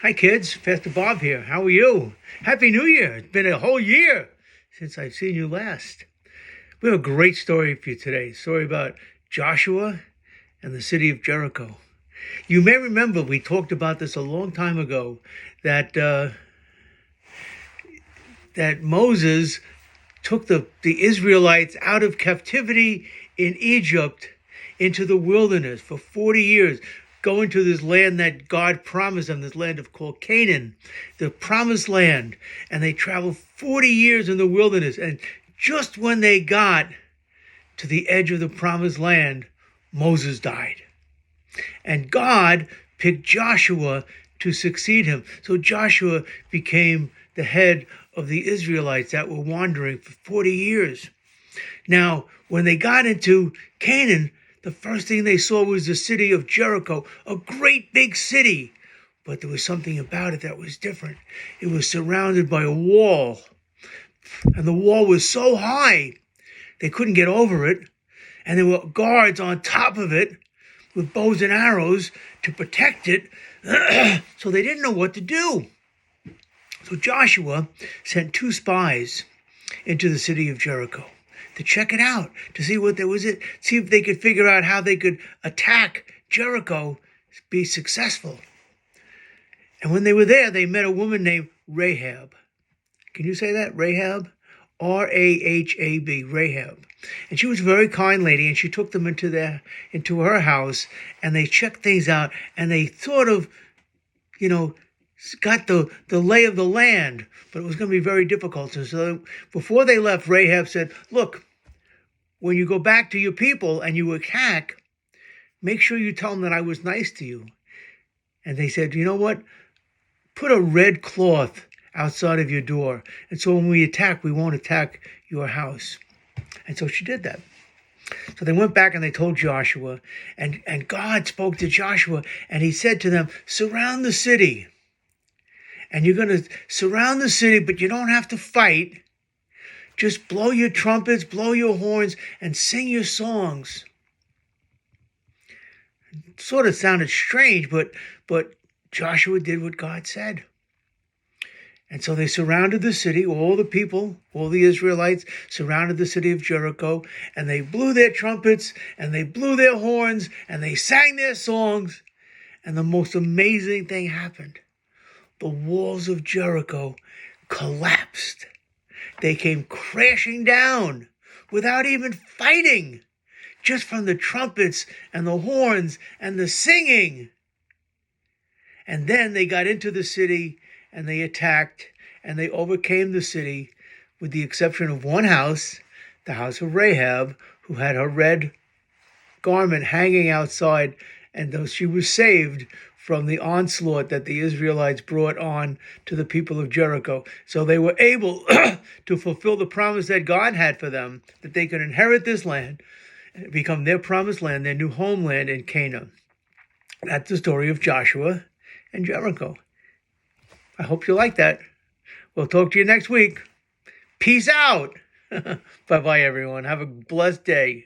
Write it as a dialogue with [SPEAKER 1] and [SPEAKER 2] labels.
[SPEAKER 1] Hi kids, Pastor Bob here. How are you? Happy New Year. It's been a whole year since I've seen you last. We have a great story for you today. A story about Joshua and the city of Jericho. You may remember we talked about this a long time ago, that Moses took the Israelites out of captivity in Egypt into the wilderness for 40 years, going to this land that God promised them, this land called Canaan, the promised land. And they traveled 40 years in the wilderness. And just when they got to the edge of the promised land, Moses died. And God picked Joshua to succeed him. So Joshua became the head of the Israelites that were wandering for 40 years. Now, when they got into Canaan, the first thing they saw was the city of Jericho, a great big city. But there was something about it that was different. It was surrounded by a wall. And the wall was so high, they couldn't get over it. And there were guards on top of it with bows and arrows to protect it. So they didn't know what to do. So Joshua sent 2 spies into the city of Jericho to check it out, to see what there was, see if they could figure out how they could attack Jericho, be successful. And when they were there, they met a woman named Rahab. Can you say that? Rahab? R-A-H-A-B, Rahab. And she was a very kind lady, and she took them into her house, and they checked things out, and they sort of, got the lay of the land, but it was going to be very difficult. And so before they left, Rahab said, look, when you go back to your people and you attack, make sure you tell them that I was nice to you. And they said, you know what? Put a red cloth outside of your door. And so when we attack, we won't attack your house. And so she did that. So they went back and they told Joshua, and God spoke to Joshua, and he said to them, surround the city. And you're going to surround the city, but you don't have to fight. Just blow your trumpets, blow your horns, and sing your songs. It sort of sounded strange, but Joshua did what God said. And so they surrounded the city, all the people, all the Israelites surrounded the city of Jericho, and they blew their trumpets, and they blew their horns, and they sang their songs, and the most amazing thing happened. The walls of Jericho collapsed. They came crashing down without even fighting, just from the trumpets and the horns and the singing. And then they got into the city and they attacked and they overcame the city, with the exception of one house, the house of Rahab, who had her red garment hanging outside, and though she was saved from the onslaught that the Israelites brought on to the people of Jericho. So they were able to fulfill the promise that God had for them, that they could inherit this land and become their promised land, their new homeland in Canaan. That's the story of Joshua and Jericho. I hope you like that. We'll talk to you next week. Peace out. Bye-bye, everyone. Have a blessed day.